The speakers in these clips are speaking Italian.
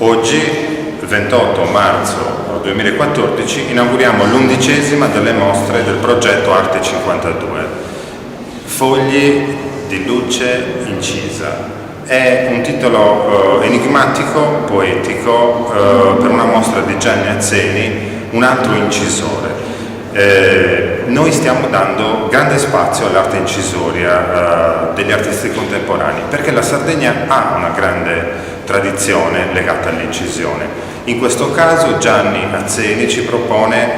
Oggi, 28 marzo 2014, inauguriamo l'11ª delle mostre del progetto Arte 52. Fogli di luce incisa. È un titolo enigmatico, poetico, per una mostra di Gianni Azzeni, un altro incisore. Noi stiamo dando grande spazio all'arte incisoria degli artisti contemporanei, perché la Sardegna ha una grande tradizione legata all'incisione. In questo caso Gianni Azzeni ci propone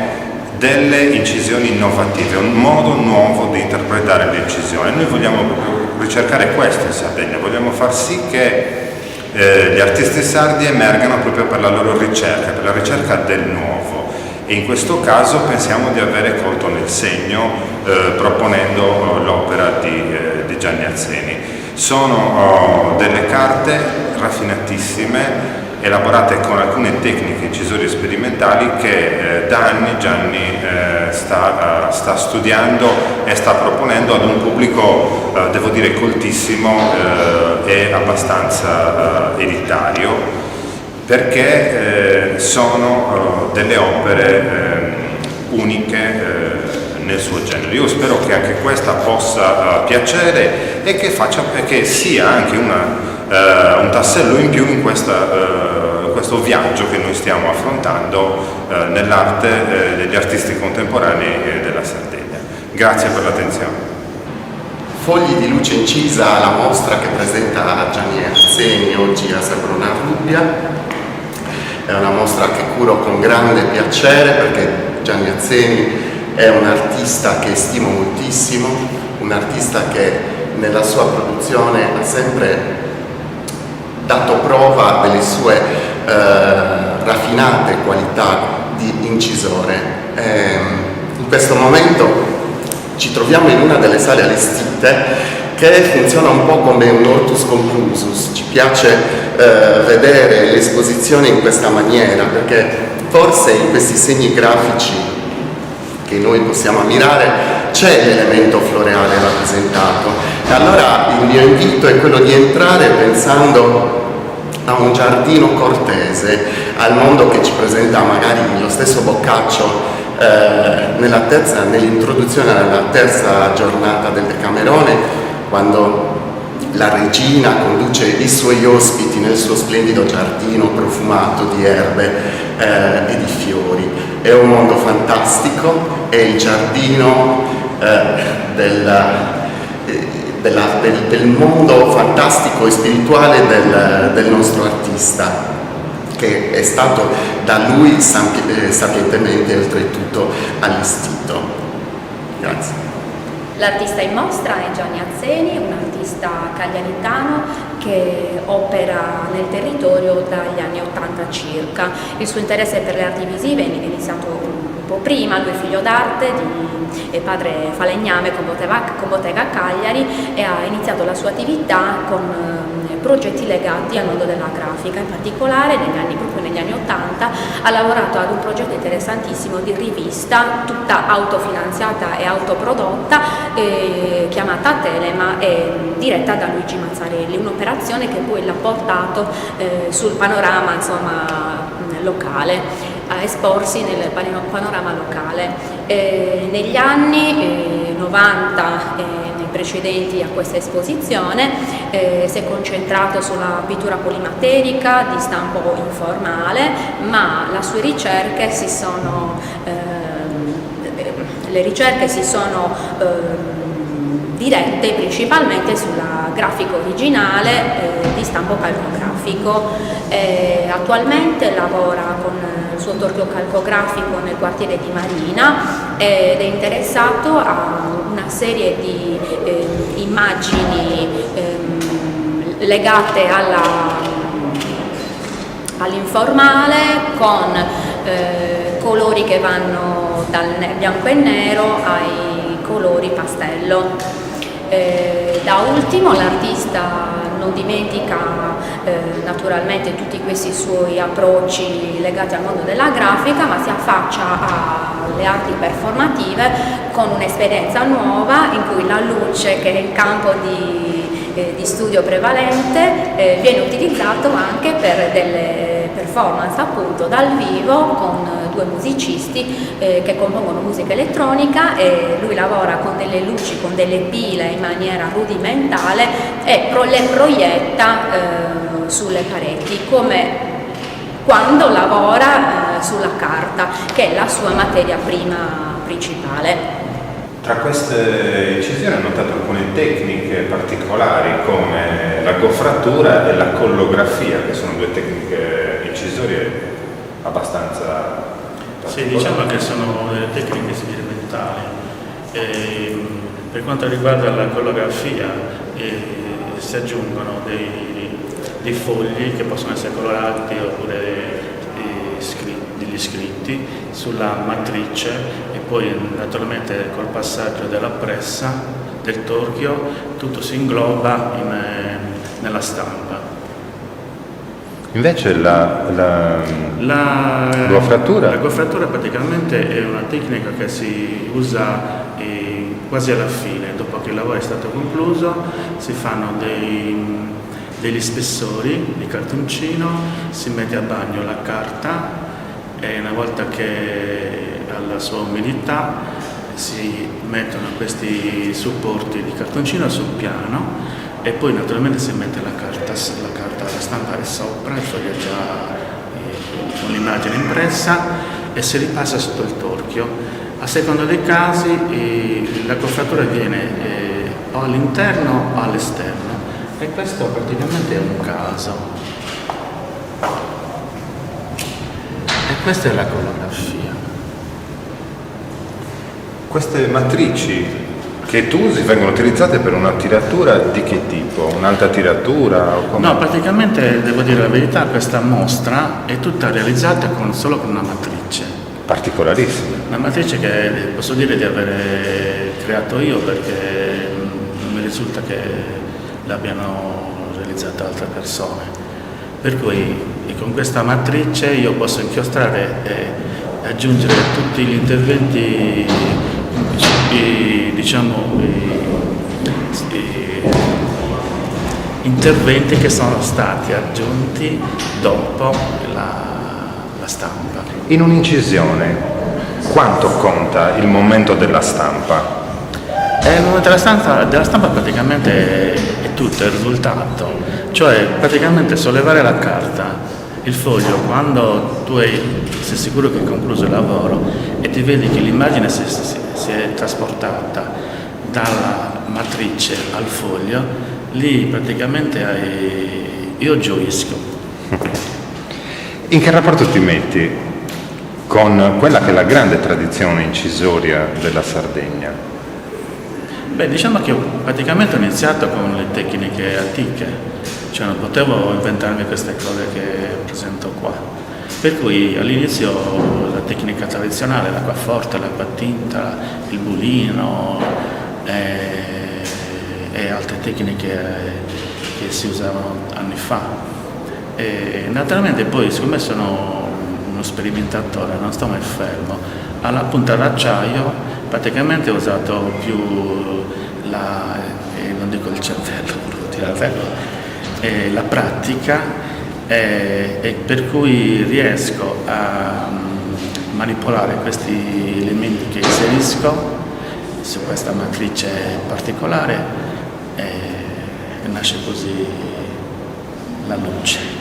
delle incisioni innovative, un modo nuovo di interpretare l'incisione. Noi vogliamo proprio ricercare questo in Sardegna, vogliamo far sì che gli artisti sardi emergano proprio per la loro ricerca, per la ricerca del nuovo, e in questo caso pensiamo di avere colto nel segno proponendo l'opera di Gianni Azzeni. Sono delle carte raffinatissime, elaborate con alcune tecniche incisiori sperimentali che da anni Gianni sta studiando e sta proponendo ad un pubblico, devo dire, coltissimo e abbastanza elitario, perché sono delle opere uniche nel suo genere. Io spero che anche questa possa piacere e che sia anche un tassello in più in questo viaggio che noi stiamo affrontando nell'arte degli artisti contemporanei della Sardegna. Grazie per l'attenzione. Fogli di luce incisa, la mostra che presenta Gianni Azzeni oggi a Sabrona Rubbia. È una mostra che curo con grande piacere, perché Gianni Azzeni è un artista che stimo moltissimo, un artista che nella sua produzione ha sempre dato prova delle sue raffinate qualità di incisore. In questo momento ci troviamo in una delle sale allestite che funziona un po' come un hortus conclusus. Ci piace vedere l'esposizione in questa maniera, perché forse in questi segni grafici che noi possiamo ammirare c'è l'elemento floreale rappresentato. E allora il mio invito è quello di entrare pensando a un giardino cortese, al mondo che ci presenta magari lo stesso Boccaccio nell'introduzione alla terza giornata del Decamerone, quando la regina conduce i suoi ospiti nel suo splendido giardino profumato di erbe e di fiori. È un mondo fantastico, è il giardino del mondo fantastico e spirituale del nostro artista, che è stato da lui sapientemente oltretutto allestito. Grazie. L'artista in mostra è Gianni Azzeni, un artista cagliaritano che opera nel territorio dagli anni 80 circa. Il suo interesse per le arti visive è iniziato un po' prima. Lui è figlio d'arte, di padre falegname con bottega a Cagliari, e ha iniziato la sua attività con progetti legati al mondo della grafica. In particolare proprio negli anni 80 ha lavorato ad un progetto interessantissimo di rivista tutta autofinanziata e autoprodotta, chiamata Telema e diretta da Luigi Mazzarelli, un'operazione che poi l'ha portato sul panorama locale, a esporsi nel panorama locale. Negli anni 90 precedenti a questa esposizione si è concentrato sulla pittura polimaterica di stampo informale, ma le ricerche si sono dirette principalmente sulla grafica originale di stampo calcografico. Attualmente lavora con il suo torchio calcografico nel quartiere di Marina ed è interessato a una serie di immagini legate all'informale, con colori che vanno dal bianco e nero ai colori pastello. Da ultimo l'artista non dimentica naturalmente tutti questi suoi approcci legati al mondo della grafica, ma si affaccia alle arti performative con un'esperienza nuova in cui la luce, che è il campo di studio prevalente, viene utilizzato anche per performance appunto dal vivo con due musicisti che compongono musica elettronica, e lui lavora con delle luci, con delle pile in maniera rudimentale e le proietta sulle pareti, come quando lavora sulla carta, che è la sua materia prima principale. Tra queste incisioni ho notato alcune tecniche particolari come la goffratura e la collografia, che sono due tecniche incisisorie abbastanza Sì, diciamo che sono delle tecniche sperimentali. Per quanto riguarda la collografia, si aggiungono dei fogli che possono essere colorati oppure degli scritti sulla matrice, e poi naturalmente col passaggio della pressa, del torchio, tutto si ingloba nella stampa. Invece la goffratura? La goffratura praticamente è una tecnica che si usa quasi alla fine, dopo che il lavoro è stato concluso, si fanno degli spessori di cartoncino, si mette a bagno la carta e una volta che ha la sua umidità si mettono questi supporti di cartoncino sul piano, e poi naturalmente si mette la carta da stampare sopra, il foglio già con l'immagine impressa, e si ripassa sotto il torchio. A seconda dei casi la goffratura avviene o all'interno o all'esterno, e questo praticamente è un caso. E questa è la collografia. Queste matrici che tu usi vengono utilizzate per una tiratura di che tipo? Un'alta tiratura? O come? No, praticamente devo dire la verità, questa mostra è tutta realizzata solo con una matrice. Particolarissime. Una matrice che posso dire di avere creato io, perché non mi risulta che l'abbiano realizzata altre persone. Per cui con questa matrice io posso inchiostrare e aggiungere tutti gli interventi, interventi che sono stati aggiunti dopo la stampa. In un'incisione, quanto conta il momento della stampa? Il momento della stampa praticamente è tutto, il risultato, cioè praticamente sollevare la carta, il foglio, quando tu sei sicuro che hai concluso il lavoro e ti vedi che l'immagine si è trasportata dalla matrice al foglio, lì praticamente io gioisco. In che rapporto ti metti con quella che è la grande tradizione incisoria della Sardegna? Beh, diciamo che praticamente ho iniziato con le tecniche antiche, cioè non potevo inventarmi queste cose che presento qua. Per cui all'inizio la tecnica tradizionale, l'acquaforte, l'acqua tinta, il bulino e altre tecniche che si usavano anni fa. E naturalmente poi, siccome sono uno sperimentatore, non sto mai fermo, alla punta d'acciaio praticamente ho usato più non dico il cervello, la pratica, e per cui riesco a manipolare questi elementi che inserisco su questa matrice particolare, e nasce così la luce.